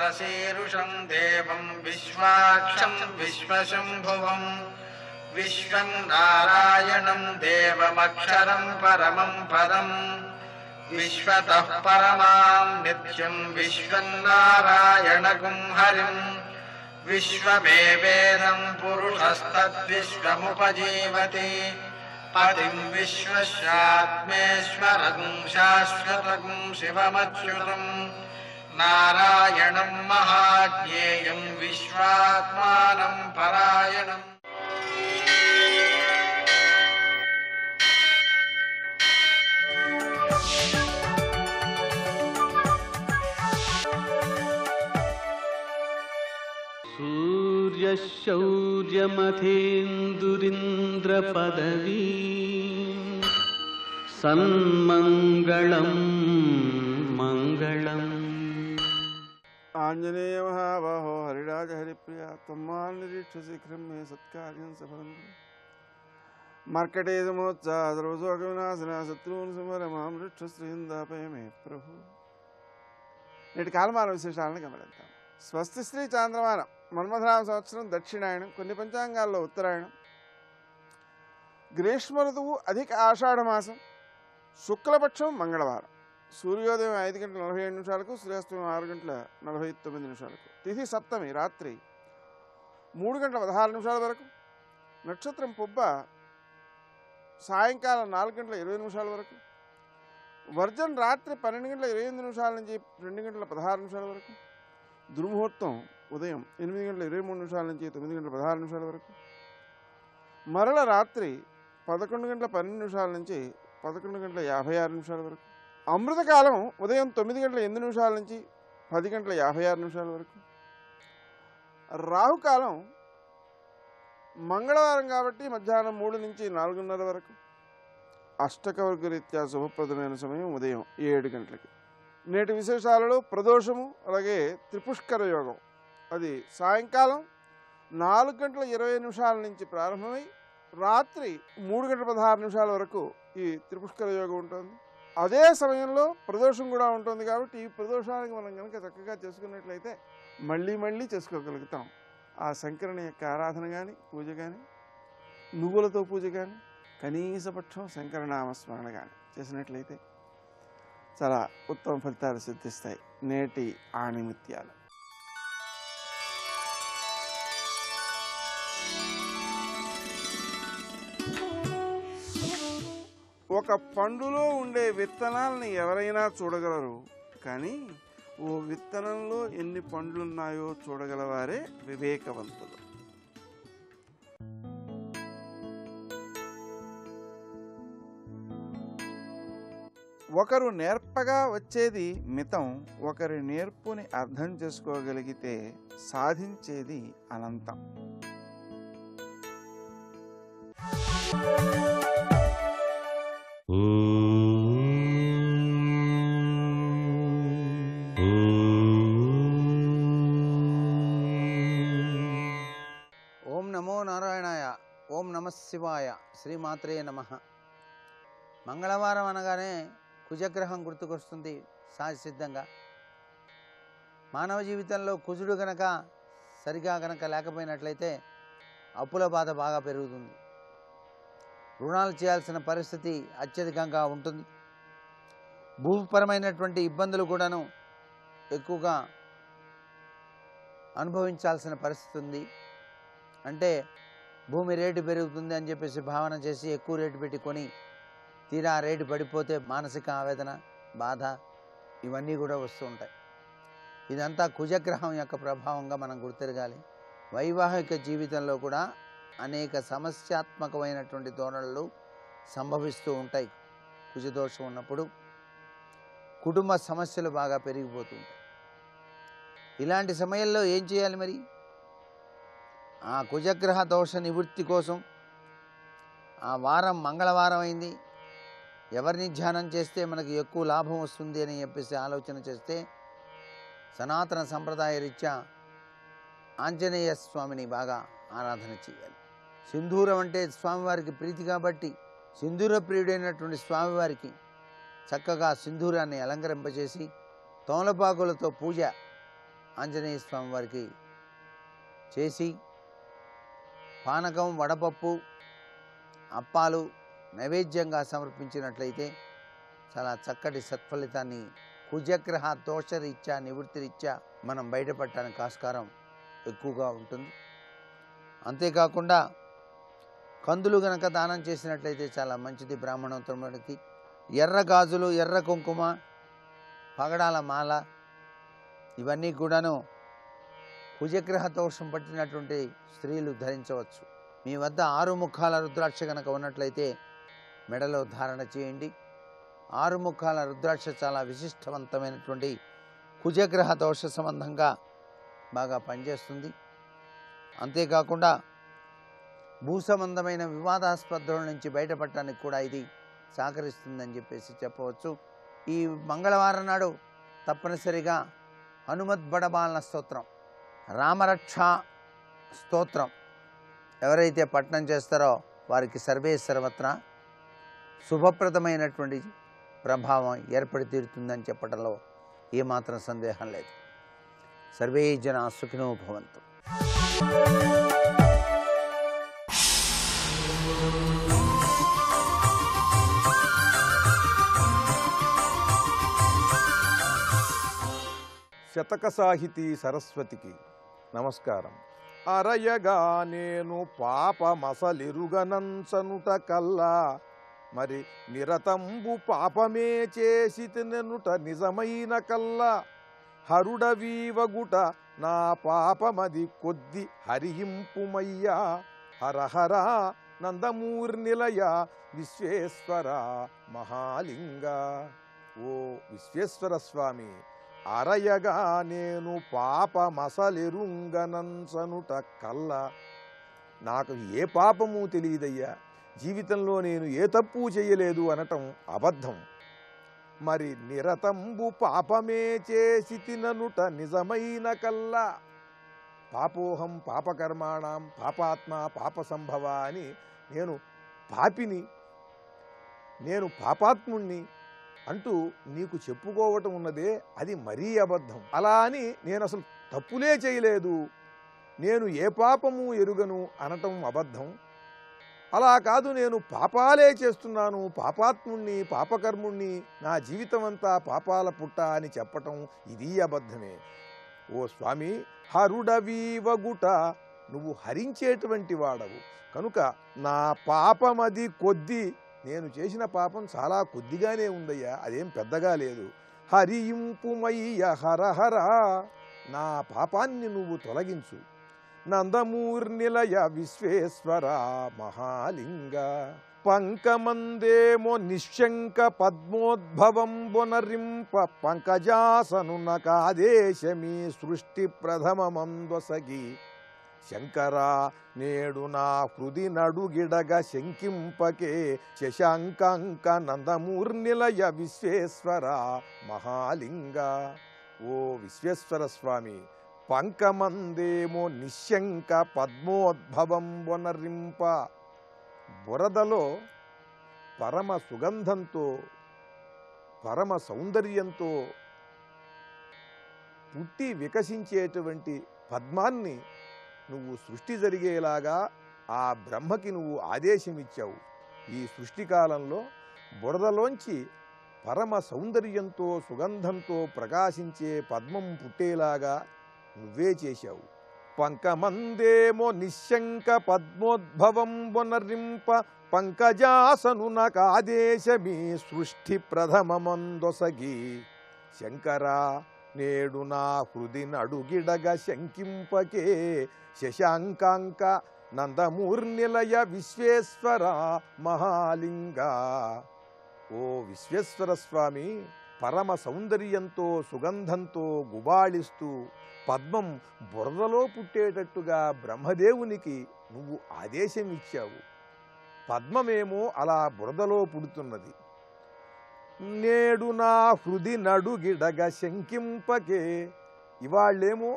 विश्वशीरुषं देवं विश्वाक्षं विश्वशम्भुवं विश्वं नारायणं देवमक्षरं परमं पदं विश्वतः परमां नित्यं विश्वं नारायणगुं हरिं विश्वमेवेदं पुरुषस्तद्विश्वमुपजीवति पतिं विश्वस्यात्मेश्वरं शाश्वतं शिवमच्युतं नारायणं महाज्ञेयं विश्वात्मानं परायणम्। सूर्यशौर्यमथेन्दुरिन्द्रपदवी सन्मङ्गलं मङ्गलम्। आंजनेय महाबाहो हरिराज हरिप्रिया त्वं निरीक्षशीघ्रं मे सत्कार्यं सफलं मर्कटे समोत्साह सर्वशोकविनाशना शत्रून् संहर मां वृक्षश्रीन्दापय मे प्रभु। నేటి కాలమాన విశేషాలను గమనిద్దాం. స్వస్తి శ్రీ చాంద్రమానం మన్మథనామ సంవత్సరం దక్షిణాయనం, కొన్ని పంచాంగాల్లో ఉత్తరాయణం, గ్రీష్మ ఋతువు అధిక ఆషాఢమాసం, శుక్లపక్షం మంగళవారం, సూర్యోదయం 5:47 సూర్యాస్తమయం 6:49 తిథి సప్తమి రాత్రి 3:16 వరకు, నక్షత్రం పుబ్బ సాయంకాలం 4:20 వరకు, వర్జన్ రాత్రి 12:28 నుంచి 2:16 వరకు, దుర్ముహూర్తం ఉదయం 8:23 నుంచి 9:16 వరకు, మరల రాత్రి 11:12 నుంచి 11:56 వరకు, అమృతకాలం ఉదయం 9:08 నుంచి 10:56 వరకు, రాహుకాలం మంగళవారం కాబట్టి మధ్యాహ్నం 3 నుంచి 4:30 వరకు, అష్టకవర్గ రీత్యా శుభప్రదమైన సమయం ఉదయం 7 గంటలకి. నేటి విశేషాలలో ప్రదోషము అలాగే త్రిపుష్కర యోగం అది సాయంకాలం 4:20 నుంచి ప్రారంభమై రాత్రి 3:16 వరకు ఈ త్రిపుష్కర యోగం ఉంటుంది. అదే సమయంలో ప్రదోషం కూడా ఉంటుంది కాబట్టి ఈ ప్రదోషానికి మనం కనుక చక్కగా చేసుకున్నట్లయితే మళ్ళీ చేసుకోగలుగుతాం. ఆ శంకరుని యొక్క ఆరాధన కానీ పూజ కానీ, నువ్వులతో పూజ కానీ, కనీసపక్షం శంకరనామస్మరణ కానీ చేసినట్లయితే చాలా ఉత్తమ ఫలితాలు సిద్ధిస్తాయి. నేటి ఆణిముత్యాలు. ఒక పండులో ఉండే విత్తనాలని ఎవరైనా చూడగలరు, కానీ ఓ విత్తనంలో ఎన్ని పండ్లున్నాయో చూడగలవారే వివేకవంతులు. ఒకరు నేర్పగా వచ్చేది మితం, ఒకరి నేర్పుని అర్థం చేసుకోగలిగితే సాధించేది అనంతం. ఓం నమో నారాయణాయ, ఓం నమ శివాయ, శ్రీమాత్రే నమః. మంగళవారం అనగానే కుజగ్రహం గుర్తుకొస్తుంది సహజసిద్ధంగా. మానవ జీవితంలో కుజుడు గనక సరిగా గనక లేకపోయినట్లయితే అప్పుల బాధ బాగా పెరుగుతుంది, రుణాలు చేయాల్సిన పరిస్థితి అత్యధికంగా ఉంటుంది, భూపరమైనటువంటి ఇబ్బందులు కూడాను ఎక్కువగా అనుభవించాల్సిన పరిస్థితి ఉంది. అంటే భూమి రేటు పెరుగుతుంది అని చెప్పేసి భావన చేసి ఎక్కువ రేటు పెట్టి కొని తీరా రేటు పడిపోతే మానసిక ఆవేదన, బాధ ఇవన్నీ కూడా వస్తూ ఉంటాయి. ఇదంతా కుజగ్రహం యొక్క ప్రభావంగా మనం గుర్తిరగాలి. వైవాహిక జీవితంలో కూడా అనేక సమస్యాత్మకమైనటువంటి ధోరణులు సంభవిస్తూ ఉంటాయి. కుజదోషం ఉన్నప్పుడు కుటుంబ సమస్యలు బాగా పెరిగిపోతూ ఉంటాయి. ఇలాంటి సమయంలో ఏం చేయాలి మరి? ఆ కుజగ్రహ దోష నివృత్తి కోసం ఆ వారం మంగళవారం అయింది, ఎవరిని ధ్యానం చేస్తే మనకు ఎక్కువ లాభం వస్తుంది అని చెప్పేసి ఆలోచన చేస్తే సనాతన సంప్రదాయ రీత్యా ఆంజనేయ స్వామిని బాగా ఆరాధన చేయాలి. సింధూరం అంటే స్వామివారికి ప్రీతి కాబట్టి సింధూర ప్రియుడైనటువంటి స్వామివారికి చక్కగా సింధూరాన్ని అలంకరింపజేసి తమలపాకులతో పూజ ఆంజనేయ స్వామి వారికి చేసి పానకం, వడపప్పు, అప్పాలు నైవేద్యంగా సమర్పించినట్లయితే చాలా చక్కటి సత్ఫలితాన్ని కుజగ్రహ దోషరీత్యా నివృత్తిరీత్యా మనం బయటపడటానికి ఆస్కారం ఎక్కువగా ఉంటుంది. అంతేకాకుండా కందులు గనక దానం చేసినట్లయితే చాలా మంచిది. బ్రాహ్మణోత్తముడికి ఎర్ర గాజులు, ఎర్ర కుంకుమ, పగడాల మాల ఇవన్నీ కూడాను కుజగ్రహ దోషం పట్టినటువంటి స్త్రీలు ధరించవచ్చు. మీ వద్ద 6 ముఖాల రుద్రాక్ష కనుక ఉన్నట్లయితే మెడలో ధారణ చేయండి. 6 ముఖాల రుద్రాక్ష చాలా విశిష్టవంతమైనటువంటి కుజగ్రహ దోష సంబంధంగా బాగా పనిచేస్తుంది. అంతేకాకుండా భూ సంబంధమైన వివాదాస్పదల నుంచి బయటపడటానికి కూడా ఇది సహకరిస్తుందని చెప్పేసి చెప్పవచ్చు. ఈ మంగళవారం నాడు తప్పనిసరిగా హనుమద్బడబాలన స్తోత్రం, రామరక్ష స్తోత్రం ఎవరైతే పఠనం చేస్తారో వారికి సర్వే సర్వత్రా శుభప్రదమైనటువంటి ప్రభావం ఏర్పడి తీరుతుందని చెప్పడంలో ఏమాత్రం సందేహం లేదు. సర్వే జనా సుఖినో భవంతు. శతక సాహితీ సరస్వతికి నమస్కారం. అరయగా నేను పాపమసలిరుగనంచనుట కల్లా మరి నిరతంబు పాపమే చేసి తిననుట నిజమైన కల్లా హరుడవీవగుట నా పాపమది కొద్ది హరియింపుమయ్యా హరహర నందమూర్నిలయ విశ్వేశ్వర మహాలింగ. ఓ విశ్వేశ్వర స్వామి, అరయగా నేను పాపమసలెరుంగనంచనుట కల్ల, నాకు ఏ పాపము తెలియదయ్యా, జీవితంలో నేను ఏ తప్పు చేయలేదు అనటం అబద్ధం. మరి నిరతంబు పాపమే చేసి తిననుట నిజమైన కల్లా, పాపోహం పాపకర్మాణం పాపాత్మ పాప సంభవ అని నేను పాపిని, నేను పాపాత్ముణ్ణి అంటూ నీకు చెప్పుకోవటం ఉన్నదే అది మరీ అబద్ధం. అలా అని నేను అసలు తప్పులే చేయలేదు, నేను ఏ పాపము ఎరుగను అనటం అబద్ధం. అలా కాదు, నేను పాపాలే చేస్తున్నాను, పాపాత్ముణ్ణి పాపకర్ముణ్ణి, నా జీవితం అంతా పాపాల పుట్ట అని చెప్పటం ఇది అబద్ధమే. ఓ స్వామి, హరుడవీవగుట, నువ్వు హరించేటువంటి వాడవు కనుక నా పాపమది కొద్ది, నేను చేసిన పాపం చాలా కొద్దిగానే ఉందయ్యా, అదేం పెద్దగా లేదు. హరియింపుమయ్య హరహర, నా పాపాన్ని నువ్వు తొలగించు. నందమూర్నిలయ విశ్వేశ్వర మహాలింగ. పంకమందేమో నిశ్శంక పద్మోద్భవం బొనరింప పంకజాసను నకాదేశమీ సృష్టి ప్రథమమందొసగి. శంకరా నేడు నా హృది నడుగిడగ శంకింపకే శశాంకాంక నందమూర్నిలయ విశ్వేశ్వర మహాలింగ. ఓ విశ్వేశ్వర స్వామి, పంకమందేమో నిశ్శంక పద్మోద్భవం వనరింప, బురదలో పరమ సుగంధంతో పరమ సౌందర్యంతో పుట్టి వికసించేటువంటి పద్మాన్ని నువ్వు సృష్టి జరిగేలాగా ఆ బ్రహ్మకి నువ్వు ఆదేశమిచ్చావు. ఈ సృష్టికాలంలో బురదలోంచి పరమ సౌందర్యంతో సుగంధంతో ప్రకాశించే పద్మం పుట్టేలాగా నువ్వే చేశావు. పంకమందేమో నిశ్శంక పద్మోద్భవం వనరింప పంకజాసను నకాదేశమీ సృష్టి ప్రథమమందొసగి. శంకరా నేడు నా హృది నడుగిడగ శంకింపకే శశాంకాంక నందమూర్నిలయ విశ్వేశ్వర మహాలింగ. ఓ విశ్వేశ్వర స్వామి, పరమ సౌందర్యంతో సుగంధంతో గుబాళిస్తూ పద్మం బురదలో పుట్టేటట్టుగా బ్రహ్మదేవునికి నువ్వు ఆదేశం ఇచ్చావు. పద్మమేమో అలా బురదలో పుడుతున్నది. నేడు నా హృది నడుగిడగ శంకింపకే, ఇవాళ్ళేమో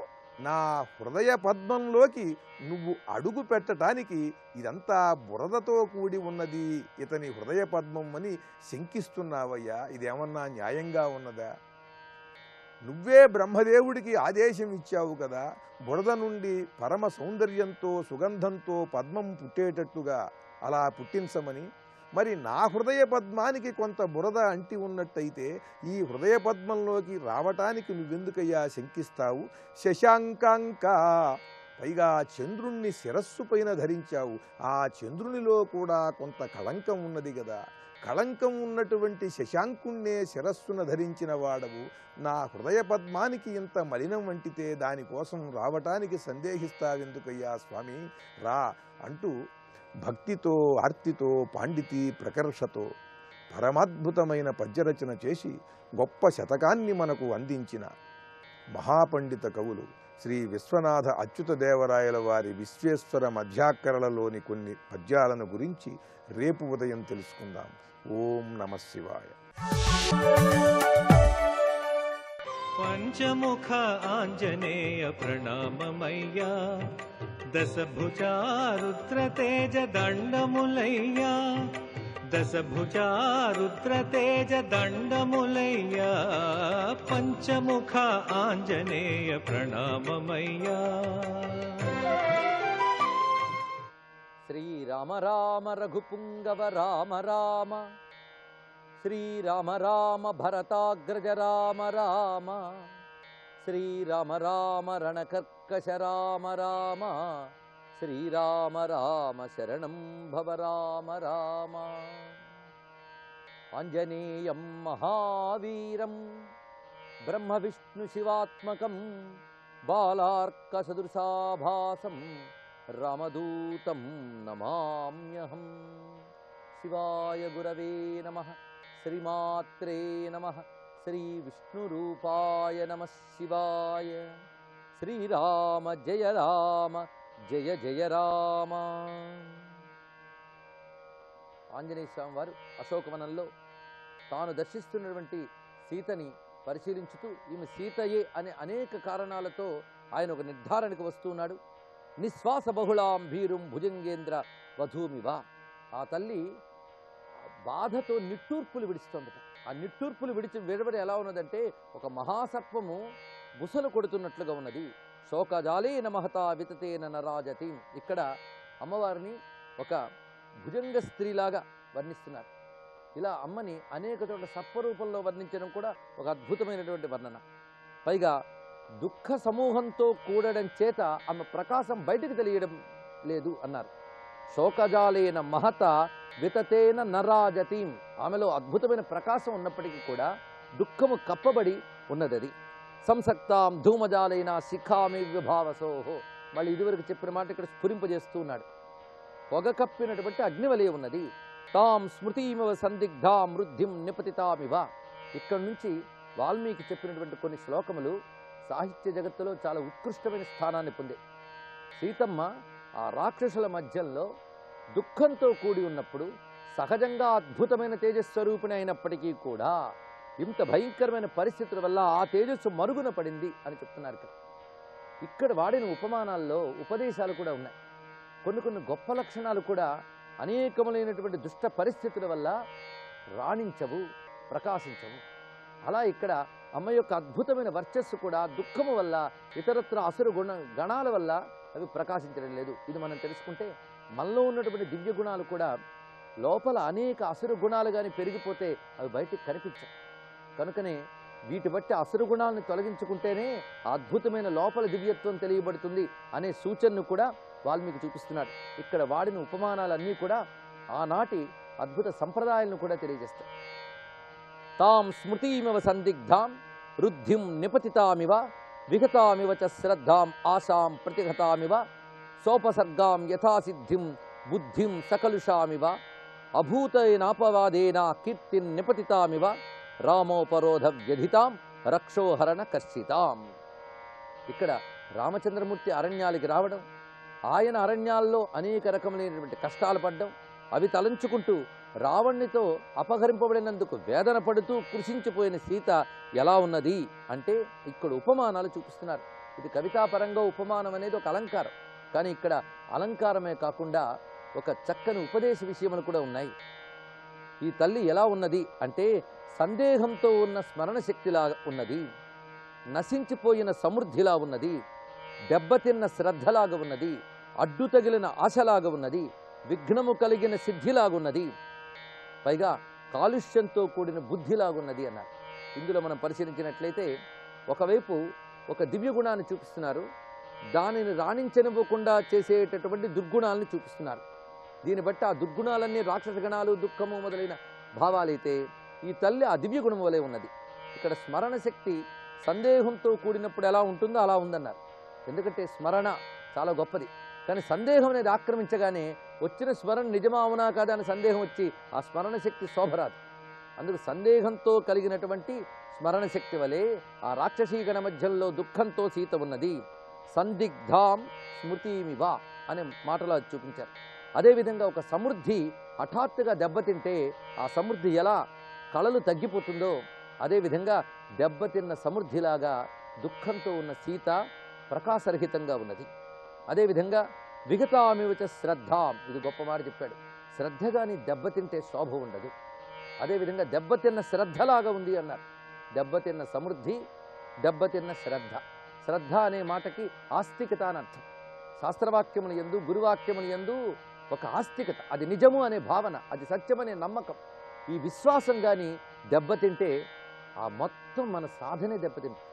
నా హృదయ పద్మంలోకి నువ్వు అడుగు పెట్టడానికి ఇదంతా బురదతో కూడి ఉన్నది, ఇతని హృదయ పద్మం అని శంకిస్తున్నావయ్యా. ఇదేమన్నా న్యాయంగా ఉన్నదా? నువ్వే బ్రహ్మదేవుడికి ఆదేశం ఇచ్చావు కదా, బురద నుండి పరమ సౌందర్యంతో సుగంధంతో పద్మం పుట్టేటట్టుగా అలా పుట్టించమని. మరి నా హృదయ పద్మానికి కొంత బురద అంటి ఉన్నట్టయితే ఈ హృదయ పద్మంలోకి రావటానికి నువ్వెందుకయ్యా శంకిస్తావు? శశాంకాంక, పైగా చంద్రుణ్ణి శిరస్సు పైన ధరించావు. ఆ చంద్రునిలో కూడా కొంత కళంకం ఉన్నది కదా. కళంకం ఉన్నటువంటి శశాంకుణ్ణే శిరస్సున ధరించిన వాడవు. నా హృదయ పద్మానికి ఇంత మలినం వంటితే దానికోసం రావటానికి సందేహిస్తావెందుకయ్యా స్వామి, రా అంటూ భక్తితో ఆర్తితో పాండితీ ప్రకర్షతో పరమాద్భుతమైన పద్యరచన చేసి గొప్ప శతకాన్ని మనకు అందించిన మహాపండిత కవులు శ్రీ విశ్వనాథ అచ్యుత దేవరాయల వారి విశ్వేశ్వర మధ్యాకరళలోని కొన్ని పద్యాలను గురించి రేపు ఉదయం తెలుసుకుందాం. ఓం నమః శివాయ. పంచముఖ ఆంజనేయ ప్రణామమయ్యా, దశభుజా రుద్ర తేజ దండములయ్యా, దశభుజా రుద్ర తేజ దండములయ్యా, పంచముఖ ఆంజనేయ ప్రణామమయ్యా. శ్రీరామ రామ రఘుపుంగవ రామ రామ, శ్రీరామ రామ భరతాగ్రజ రామ రామ, శ్రీరామ రామ రణకర్కశ రామ రామ, శ్రీరామ రామ శరణం భవ రామ రామ. ఆంజనేయం మహావీరం బ్రహ్మ విష్ణు శివాత్మకం, బాలార్క సదృశాభాసం రామదూతం నమామ్యహం. శివాయ గురవే నమః. శ్రీమాత్రే నమః. శ్రీ విష్ణురూపాయ నమః శివాయ. శ్రీరామ జయ రామ జయ జయ రామ. ఆంజనేయ స్వామి వారు అశోకవనంలో తాను దర్శిస్తున్నటువంటి సీతని పరిశీలించుతూ ఈమె సీతయే అనే అనేక కారణాలతో ఆయన ఒక నిర్ధారణకు వస్తున్నాడు. నిశ్వాస బహుళాం భీరుం భుజంగేంద్ర వధూమివ. ఆ తల్లి బాధతో నిట్టూర్పులు విడుస్తుందట. ఆ నిట్టూర్పులు విడబడి ఎలా ఉన్నదంటే ఒక మహాసర్పము బుసలు కొడుతున్నట్లుగా ఉన్నది. శోకజాలేన మహతా వితతేన నరాజతి. ఇక్కడ అమ్మవారిని ఒక భుజంగ స్త్రీలాగా వర్ణిస్తున్నారు. ఇలా అమ్మని అనేక చోట్ల సర్పరూపంలో వర్ణించడం కూడా ఒక అద్భుతమైనటువంటి వర్ణన. పైగా దుఃఖ సమూహంతో కూడడం చేత ఆమె ప్రకాశం బయటకు తెలియడం లేదు అన్నారు. శోకజాలేన మహత వితతేన నరాజతీం. ఆమెలో అద్భుతమైన ప్రకాశం ఉన్నప్పటికీ కూడా దుఃఖము కప్పబడి ఉన్నది. సంసక్తాం ధూమజాలైన శిఖామి విభావసోహో. మళ్ళీ ఇదివరకు చెప్పిన మాట ఇక్కడ స్ఫురింపజేస్తూ ఉన్నాడు. పొగ కప్పినటువంటి అగ్నివలే ఉన్నది. తాం స్మృతిమివ సందిగ్ధాం వృద్ధిం నిపతితామివ. ఇక్కడ నుంచి వాల్మీకి చెప్పినటువంటి కొన్ని శ్లోకములు సాహిత్య జగత్తులో చాలా ఉత్కృష్టమైన స్థానాన్ని పొందే. సీతమ్మ ఆ రాక్షసుల మధ్యలో దుఃఖంతో కూడి ఉన్నప్పుడు సహజంగా అద్భుతమైన తేజస్వరూపిణి అయినప్పటికీ కూడా ఇంత భయంకరమైన పరిస్థితుల వల్ల ఆ తేజస్సు మరుగున పడింది అని చెప్తున్నారు. ఇక్కడ వాడిన ఉపమానాల్లో ఉపదేశాలు కూడా ఉన్నాయి. కొన్ని గొప్ప లక్షణాలు కూడా అనేకములైనటువంటి దుష్ట పరిస్థితుల వల్ల రాణించవు, ప్రకాశించవు. అలా ఇక్కడ అమ్మ యొక్క అద్భుతమైన వర్చస్సు కూడా దుఃఖము వల్ల ఇతరత్ర అసురు గణాల వల్ల అవి ప్రకాశించడం లేదు. ఇది మనం తెలుసుకుంటే మనలో ఉన్నటువంటి దివ్య గుణాలు కూడా లోపల అనేక అసురు గుణాలు కానీ పెరిగిపోతే అవి బయటికి కనిపించవు. కనుకనే వీటి బట్టి అసురు గుణాలను తొలగించుకుంటేనే అద్భుతమైన లోపల దివ్యత్వం తెలియబడుతుంది అనే సూచనను కూడా వాల్మీకి చూపిస్తున్నాడు. ఇక్కడ వాడిన ఉపమానాలన్నీ కూడా ఆనాటి అద్భుత సంప్రదాయాలను కూడా తెలియజేస్తాయి. తాం స్మృతిమివ సందిగ్ధాం వృద్ధిం నిపతితామివ విగతామివ చ శ్రద్ధాం ఆశాం ప్రతిఘతామివ సోపసర్గాం యథాసిద్ధిం బుద్ధిం సకలుషామివ అభూతైనాపవాదేన కీర్తిం నిపతితామివ రామోపరోధ వ్యధితాం రక్షోహరణ కర్షితాం. ఇక్కడ రామచంద్రమూర్తి అరణ్యాలకి రావడం, ఆయన అరణ్యాల్లో అనేక రకములైనటువంటి కష్టాలు పడ్డం, అవి తలంచుకుంటూ రావణ్ణితో అపహరింపబడినందుకు వేదన పడుతూ కృషించిపోయిన సీత ఎలా ఉన్నది అంటే ఇక్కడ ఉపమానాలు చూపిస్తున్నారు. ఇది కవితాపరంగా ఉపమానం అనేది ఒక అలంకారం, కానీ ఇక్కడ అలంకారమే కాకుండా ఒక చక్కని ఉపదేశ విషయములు కూడా ఉన్నాయి. ఈ తల్లి ఎలా ఉన్నది అంటే సందేహంతో ఉన్న స్మరణ శక్తిలాగా ఉన్నది. నశించిపోయిన సమృద్ధిలా ఉన్నది, దెబ్బతిన్న శ్రద్ధలాగా ఉన్నది, అడ్డు తగిలిన ఆశలాగా ఉన్నది, విఘ్నము కలిగిన సిద్ధిలాగున్నది, పైగా కాలుష్యంతో కూడిన బుద్ధిలాగున్నది అన్నారు. ఇందులో మనం పరిశీలించినట్లయితే ఒకవైపు ఒక దివ్య గుణాన్ని చూపిస్తున్నారు, దానిని రాణించనివ్వకుండా చేసేటటువంటి దుర్గుణాలను చూపిస్తున్నారు. దీన్ని బట్టి ఆ దుర్గుణాలన్నీ రాక్షస గణాలు, దుఃఖము మొదలైన భావాలైతే ఈ తల్లి ఆ దివ్య గుణం వలె ఉన్నది. ఇక్కడ స్మరణ శక్తి సందేహంతో కూడినప్పుడు ఎలా ఉంటుందో అలా ఉందన్నారు. ఎందుకంటే స్మరణ చాలా గొప్పది, కానీ సందేహం అనేది ఆక్రమించగానే వచ్చిన స్మరణ నిజమా అవునా కాదా అని సందేహం వచ్చి ఆ స్మరణ శక్తి శోభరాదు. అందుకు సందేహంతో కలిగినటువంటి స్మరణ శక్తి వలె ఆ రాక్షసీగణ మధ్యంలో దుఃఖంతో సీత ఉన్నది. సందిగ్ధాం స్మృతిమివ అనే మాటలో చూపించారు. అదేవిధంగా ఒక సమృద్ధి హఠాత్తుగా దెబ్బతింటే ఆ సమృద్ధి ఎలా కళలు తగ్గిపోతుందో అదేవిధంగా దెబ్బతిన్న సమృద్ధిలాగా దుఃఖంతో ఉన్న సీత ప్రకాశరహితంగా ఉన్నది. అదేవిధంగా విగతామివచ శ్రద్ధాం, ఇది గొప్ప మాట చెప్పాడు. శ్రద్ధగాని దెబ్బతింటే శోభ ఉండదు. అదేవిధంగా దెబ్బతిన్న శ్రద్ధలాగా ఉంది అన్నారు. దెబ్బతిన్న సమృద్ధి, దెబ్బతిన్న శ్రద్ధ. శ్రద్ధ అనే మాటకి ఆస్తికత అని అర్థం. శాస్త్రవాక్యముల యందు, గురువాక్యముల యందు ఒక ఆస్తికత, అది నిజము అనే భావన, అది సత్యమనే నమ్మకం, ఈ విశ్వాసం కానీ దెబ్బతింటే ఆ మొత్తం మన సాధనే దెబ్బతింటుంది.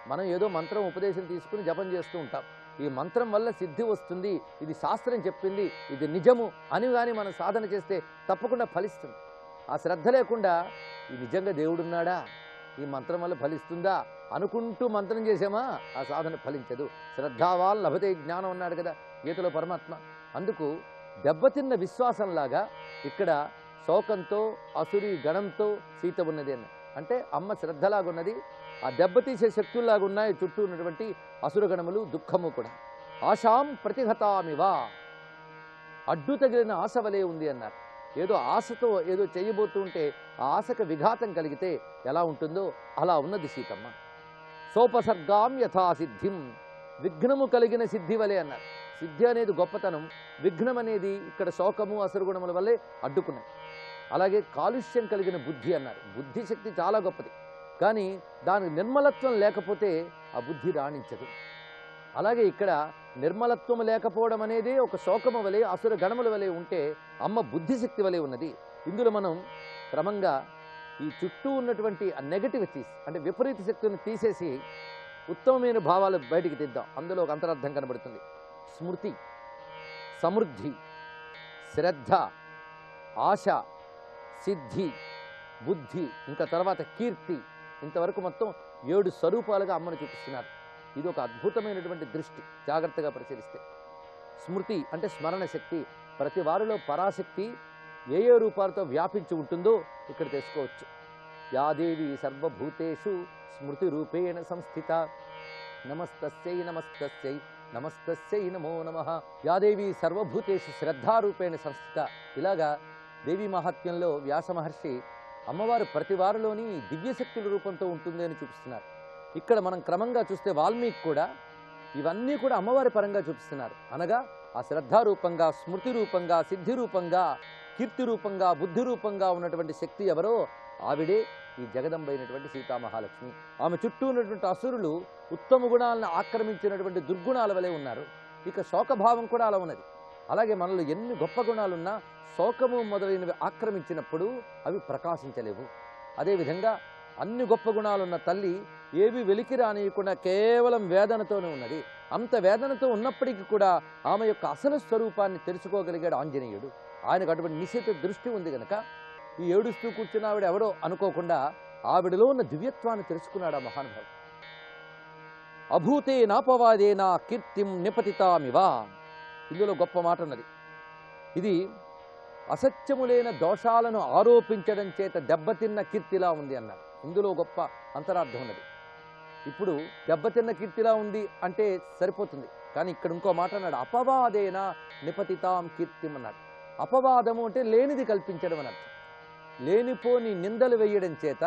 మనం ఏదో మంత్రం ఉపదేశం తీసుకుని జపం చేస్తూ ఉంటాం. ఈ మంత్రం వల్ల సిద్ధి వస్తుంది, ఇది శాస్త్రం చెప్పింది, ఇది నిజము అని కానీ మనం సాధన చేస్తే తప్పకుండా ఫలిస్తుంది. ఆ శ్రద్ధ లేకుండా ఈ నిజంగా దేవుడున్నాడా, ఈ మంత్రం వల్ల ఫలిస్తుందా అనుకుంటూ మంత్రం చేసామా ఆ సాధన ఫలించదు. శ్రద్ధావాల్ లభతే జ్ఞానం అన్నాడు కదా గీతలో పరమాత్మ. అందుకు దెబ్బతిన్న విశ్వాసంలాగా ఇక్కడ శోకంతో అసురి గణంతో సీత ఉన్నది అన్న అంటే అమ్మ శ్రద్ధలాగున్నది. ఆ దెబ్బతీసే శక్తుల్లాగా ఉన్నాయి చుట్టూ ఉన్నటువంటి అసురగణములు, దుఃఖము కూడా. ఆశాం ప్రతిహతామివా, అడ్డు తగిలిన ఆశ వలె ఉంది అన్నారు. ఏదో ఆశతో ఏదో చేయబోతూ ఉంటే ఆ ఆశకు విఘాతం కలిగితే ఎలా ఉంటుందో అలా ఉన్నది సీతమ్మ. సోపసర్గాం యథాసిద్ధిం, విఘ్నము కలిగిన సిద్ధి వలె అన్నారు. సిద్ధి అనేది గొప్పతనం, విఘ్నం అనేది ఇక్కడ శోకము అసురగుణముల వల్లే అడ్డుకున్నాయి. అలాగే కాలుష్యం కలిగిన బుద్ధి అన్నారు. బుద్ధి శక్తి చాలా గొప్పది, కానీ దానికి నిర్మలత్వం లేకపోతే ఆ బుద్ధి రాణించదు. అలాగే ఇక్కడ నిర్మలత్వం లేకపోవడం అనేది ఒక శోకము వలె, అసుర గణముల వలె ఉంటే అమ్మ బుద్ధిశక్తి వలె ఉన్నది. ఇందులో మనం క్రమంగా ఈ చుట్టూ ఉన్నటువంటి ఆ నెగటివిటీస్ అంటే విపరీత శక్తులను తీసేసి ఉత్తమమైన భావాలు బయటికి తెద్దాం. అందులో ఒక అంతరార్థం కనబడుతుంది. స్మృతి, సమృద్ధి, శ్రద్ధ, ఆశ, సిద్ధి, బుద్ధి, ఇంకా తర్వాత కీర్తి, ఇంతవరకు మొత్తం 7 స్వరూపాలుగా అమ్మను చూపిస్తున్నారు. ఇది ఒక అద్భుతమైనటువంటి దృష్టి జాగ్రత్తగా పరిశీలిస్తే. స్మృతి అంటే స్మరణ శక్తి. ప్రతి వారిలో పరాశక్తి ఏ ఏ రూపాలతో వ్యాపించి ఉంటుందో ఇక్కడ తెలుసుకోవచ్చు. యాదేవి సర్వభూతేషు స్మృతి రూపేణ సంస్థిత, నమస్తస్యై నమస్తస్యై నమస్తస్యై నమో నమః. యాదేవి సర్వభూతేషు శ్రద్ధారూపేణ సంస్థిత. ఇలాగా దేవీ మహాత్మ్యంలో వ్యాస మహర్షి అమ్మవారు ప్రతి వారిలోని దివ్యశక్తుల రూపంతో ఉంటుంది అని చూపిస్తున్నారు. ఇక్కడ మనం క్రమంగా చూస్తే వాల్మీకి కూడా ఇవన్నీ కూడా అమ్మవారి పరంగా చూపిస్తున్నారు. అనగా ఆ శ్రద్ధారూపంగా, స్మృతి రూపంగా, సిద్ధి రూపంగా, కీర్తి రూపంగా, బుద్ధి రూపంగా ఉన్నటువంటి శక్తి ఎవరో ఆవిడే ఈ జగదంబైనటువంటి సీతామహాలక్ష్మి. ఆమె చుట్టూ ఉన్నటువంటి అసురులు ఉత్తమ గుణాలను ఆక్రమించినటువంటి దుర్గుణాల వలె ఉన్నారు. ఇక శోకభావం కూడా అలా ఉన్నది. అలాగే మనలో ఎన్ని గొప్ప గుణాలున్నా శోకము మొదలైనవి ఆక్రమించినప్పుడు అవి ప్రకాశించలేవు. అదేవిధంగా అన్ని గొప్ప గుణాలున్న తల్లి ఏవి వెలికి రానియకుండా కేవలం వేదనతోనే ఉన్నది. అంత వేదనతో ఉన్నప్పటికీ కూడా ఆమె యొక్క అసలు స్వరూపాన్ని తెలుసుకోగలిగాడు ఆంజనేయుడు. ఆయనకు అటువంటి నిశ్చిత దృష్టి ఉంది కనుక ఈ ఏడుస్తూ కూర్చున్న ఆవిడ ఎవరో అనుకోకుండా ఆవిడలో ఉన్న దివ్యత్వాన్ని తెలుసుకున్నాడు ఆ మహానుభావుడు. అభూతే నాపవాదేనా కీర్తిం నిపతితామివా. ఇందులో గొప్ప మాట ఉన్నది. ఇది అసత్యములైన దోషాలను ఆరోపించడం చేత దెబ్బతిన్న కీర్తిలా ఉంది అన్నారు. ఇందులో గొప్ప అంతరార్థం ఉన్నది. ఇప్పుడు దెబ్బతిన్న కీర్తిలా ఉంది అంటే సరిపోతుంది, కానీ ఇక్కడ ఇంకో మాట అన్నాడు. అపవాదేనా నిపతితాం కీర్తిం అన్నాడు. అపవాదము అంటే లేనిది కల్పించడం అని అర్థం. లేనిపోని నిందలు వేయడం చేత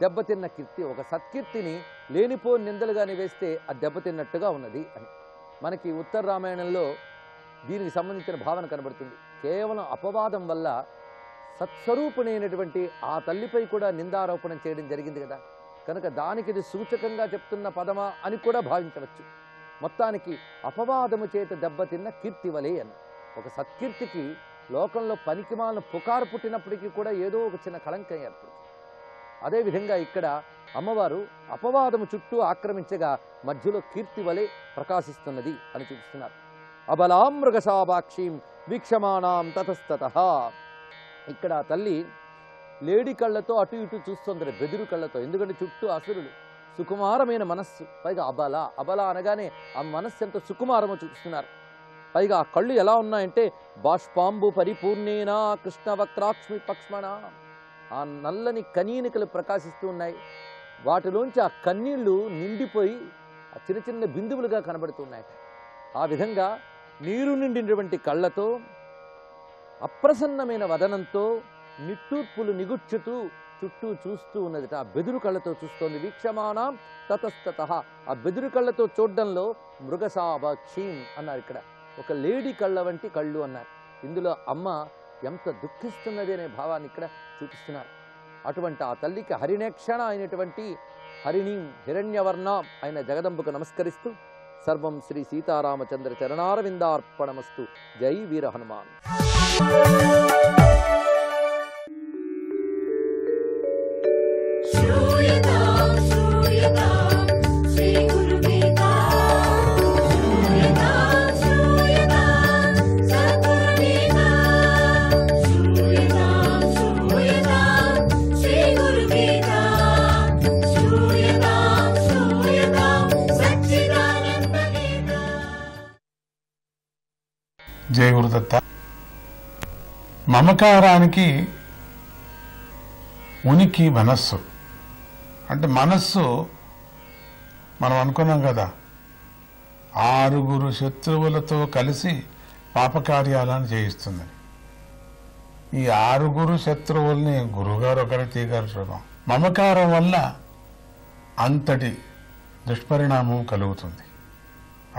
దెబ్బతిన్న కీర్తి. ఒక సత్కీర్తిని లేనిపోని నిందలుగాని వేస్తే అది దెబ్బతిన్నట్టుగా ఉన్నది అని మనకి ఉత్తర రామాయణంలో దీనికి సంబంధించిన భావన కనబడుతుంది. కేవలం అపవాదం వల్ల సత్స్వరూపునైనటువంటి ఆ తల్లిపై కూడా నిందారోపణం చేయడం జరిగింది కదా. కనుక దానికి ఇది సూచకంగా చెప్తున్న పదమా అని కూడా భావించవచ్చు. మొత్తానికి అపవాదము చేత దెబ్బతిన్న కీర్తివలే అని. ఒక సత్కీర్తికి లోకంలో పనికిమాలిన పుకారు పుట్టినప్పటికీ కూడా ఏదో ఒక చిన్న కళంకం ఏర్పడుతుంది. అదేవిధంగా ఇక్కడ అమ్మవారు అపవాదము చుట్టూ ఆక్రమించగా మధ్యలో కీర్తి వలె ప్రకాశిస్తున్నది అని చూపిస్తున్నారు. అబలాం మృగశాభాక్షీం వీక్షమాణాం తతస్తతః. ఇక్కడ తల్లి లేడి కళ్ళతో అటు ఇటు చూస్తుంది, బెదురు కళ్ళతో. ఎందుకంటే చుట్టూ అసురులు, సుకుమారమైన మనస్సు, పైగా అబల. అబల అనగానే ఆ మనస్సు ఎంత సుకుమారమో చూపిస్తున్నారు. పైగా ఆ కళ్ళు ఎలా ఉన్నాయంటే బాష్పాంబు పరిపూర్ణేనా కృష్ణవక్రాక్ష్మి పక్ష్మణ. ఆ నల్లని కనీనికలు ప్రకాశిస్తూ ఉన్నాయి. వాటిలోంచి ఆ కన్నీళ్లు నిండిపోయి ఆ చిన్న చిన్న బిందువులుగా కనబడుతున్నాయి. ఆ విధంగా నీరు నిండినటువంటి కళ్ళతో, అప్రసన్నమైన వదనంతో, నిట్టూర్పులు నిగుచ్చుతూ చుట్టూ చూస్తూ ఉన్నదిట. ఆ బెదురు కళ్ళతో చూస్తోంది. వీక్షమాణం తతస్తతః. ఆ బెదురు కళ్ళతో చూడడంలో మృగశాభాక్షీం అన్నారు. ఇక్కడ ఒక లేడీ కళ్ళ వంటి కళ్ళు అన్నారు. ఇందులో అమ్మ ఎంత దుఃఖిస్తున్నది అనే భావాన్ని ఇక్కడ చూపిస్తున్నారు. అటువంటి ఆ తల్లికి హరిణేక్షణ అయినటువంటి హరిణీం హిరణ్యవర్ణం అయిన జగదంబకు నమస్కరిస్తూ సర్వం శ్రీ సీతారామచంద్ర చరణారవిందార్పణమస్తు. జై వీర హనుమాన్. జయ గురుదత్త. మమకారానికి ఉనికి మనస్సు. అంటే మనస్సు మనం అనుకున్నాం కదా, 6 శత్రువులతో కలిసి పాపకార్యాలను చేయిస్తుందని. ఈ 6 శత్రువుల్ని గురువుగారు ఒకరి తీగారు చూద్దాం. మమకారం వల్ల అంతటి దుష్పరిణామం కలుగుతుంది.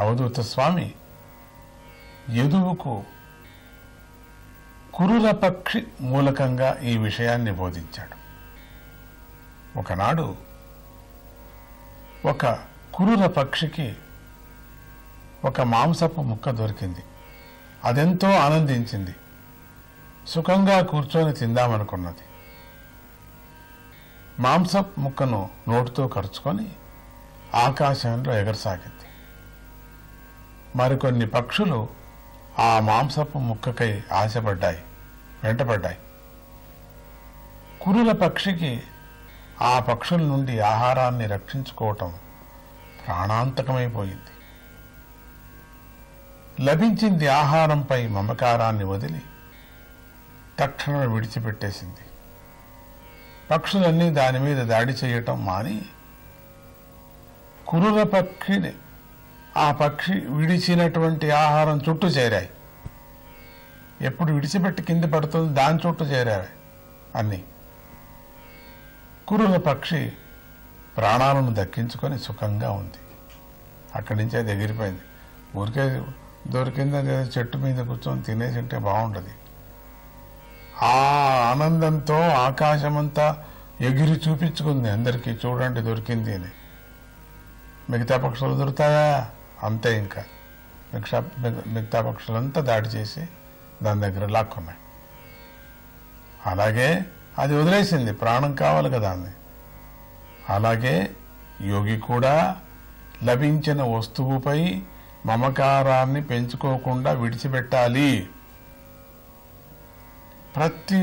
అవధూత స్వామి యదువుకు కురుల పక్షి మూలకంగా ఈ విషయాన్ని బోధించాడు. ఒకనాడు ఒక కురుల పక్షికి ఒక మాంసపు ముక్క దొరికింది. అదెంతో ఆనందించింది. సుఖంగా కూర్చొని తిందామనుకున్నది. మాంసపు ముక్కను నోటితో కరుచుకొని ఆకాశంలో ఎగరసాగింది. మరికొన్ని పక్షులు ఆ మాంసపు ముక్కకై ఆశపడ్డాయి, వెంటపడ్డాయి. కురుల పక్షికి ఆ పక్షుల నుండి ఆహారాన్ని రక్షించుకోవటం ప్రాణాంతకమైపోయింది. లభించింది ఆహారంపై మమకారాన్ని వదిలి తక్షణం విడిచిపెట్టేసింది. పక్షులన్నీ దాని మీద దాడి చేయటం మాని కురుల పక్షిని, ఆ పక్షి విడిచినటువంటి ఆహారం చుట్టూ చేరాయి. ఎప్పుడు విడిచిపెట్టి కింద పడుతుంది దాని చుట్టూ చేరాయి అన్నీ. కురుల పక్షి ప్రాణాలను దక్కించుకొని సుఖంగా ఉంది. అక్కడి నుంచి అది ఎగిరిపోయింది. ఊరికే దొరికిందని చెట్టు మీద కూర్చొని తినేసి ఉంటే బాగుండదు. ఆ ఆనందంతో ఆకాశమంతా ఎగిరి చూపించుకుంది అందరికీ, చూడండి దొరికింది అని. మిగతా పక్షులు దొరుకుతాయా? అంతే. ఇంకా మిగతా పక్షులంతా దాడి చేసి దాని దగ్గర లాక్కున్నాయి. అలాగే అది వదిలేసింది, ప్రాణం కావాలి కదా అని. అలాగే యోగి కూడా లభించిన వస్తువుపై మమకారాన్ని పెంచుకోకుండా విడిచిపెట్టాలి. ప్రతి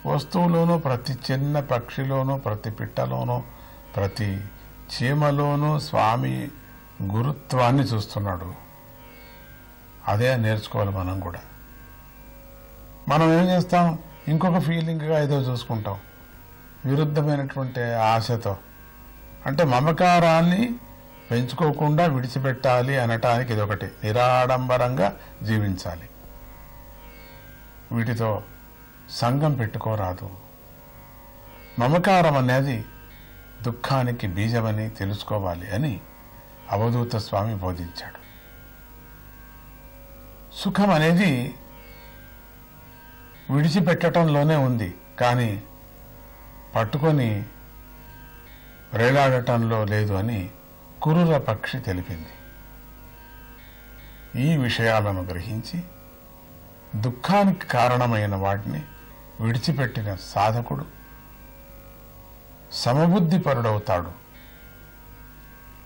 వస్తువులోనూ, ప్రతి చిన్న పక్షిలోనూ, ప్రతి పిట్టలోనూ, ప్రతి చీమలోనూ స్వామి గురుత్వాన్ని చూస్తున్నాడు. అదే నేర్చుకోవాలి మనం కూడా. మనం ఏం చేస్తాం, ఇంకొక ఫీలింగ్గా ఏదో చూసుకుంటాం విరుద్ధమైనటువంటి ఆశతో. అంటే మమకారాన్ని పెంచుకోకుండా విడిచిపెట్టాలి అనటానికి ఇదొకటి. నిరాడంబరంగా జీవించాలి, వీటితో సంగం పెట్టుకోరాదు. మమకారం అనేది దుఃఖానికి బీజమని తెలుసుకోవాలి అని అవధూత స్వామి బోధించాడు. సుఖం అనేది విడిచిపెట్టడంలోనే ఉంది, కానీ పట్టుకొని వేలాడటంలో లేదు అని కురుర పక్షి తెలిపింది. ఈ విషయాలను గ్రహించి దుఃఖానికి కారణమైన వాటిని విడిచిపెట్టిన సాధకుడు సమబుద్ధిపరుడవుతాడు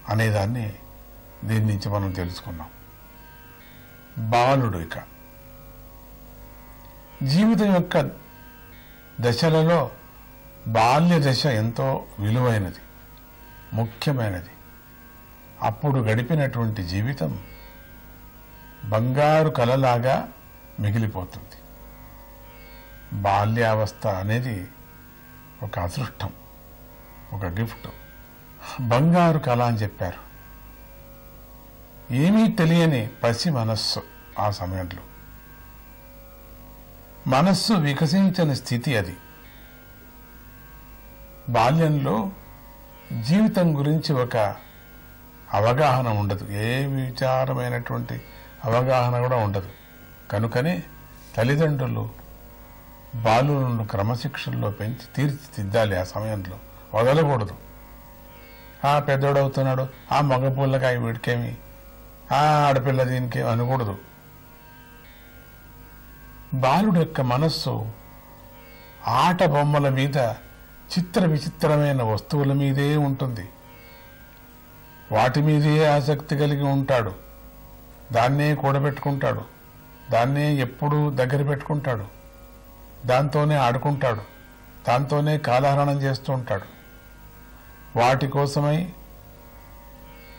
అనేదాన్ని దీని నుంచి మనం తెలుసుకున్నాం. బాలుడు ఇక జీవితం యొక్క దశలలో బాల్య దశ ఎంతో విలువైనది, ముఖ్యమైనది. అప్పుడు గడిపినటువంటి జీవితం బంగారు కలలాగా మిగిలిపోతుంది. బాల్యావస్థ అనేది ఒక అదృష్టం, ఒక గిఫ్ట్. బంగారు కళ అని చెప్పారు. ఏమీ తెలియని పసి మనస్సు ఆ సమయంలో. మనస్సు వికసించని స్థితి అది. బాల్యంలో జీవితం గురించి ఒక అవగాహన ఉండదు, ఏ విచారమైనటువంటి అవగాహన కూడా ఉండదు. కనుకనే తల్లిదండ్రులు బాలులను క్రమశిక్షణలో పెంచి తీర్చిదిద్దాలి. ఆ సమయంలో వదలకూడదు. ఆ పెద్దోడవుతున్నాడు, ఆ మగపూళ్ళకాయ వీడికేమి, ఆ ఆడపిల్ల దీనికి అనకూడదు. బాలుడు యొక్క మనస్సు ఆట బొమ్మల మీద, చిత్ర విచిత్రమైన వస్తువుల మీదే ఉంటుంది. వాటి మీదే ఆసక్తి కలిగి ఉంటాడు. దాన్నే కూడబెట్టుకుంటాడు, దాన్నే ఎప్పుడూ దగ్గర పెట్టుకుంటాడు, దాంతోనే ఆడుకుంటాడు, దాంతోనే కాలహరణం చేస్తూ ఉంటాడు. వాటి కోసమై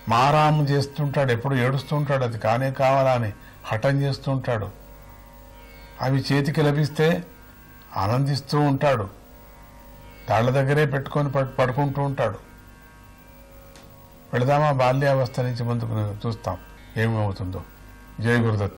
మారాము చేస్తుంటాడు, ఎప్పుడు ఏడుస్తూ ఉంటాడు. అది కానే కావాలా అని హఠం చేస్తూ ఉంటాడు. అవి చేతికి లభిస్తే ఆనందిస్తూ ఉంటాడు, తాళ్ల దగ్గరే పెట్టుకొని పడుకుంటూ ఉంటాడు. వెళదామా బాల్యావస్థ నుంచి ముందుకు చూస్తాం ఏమవుతుందో. జయ గురుదత్.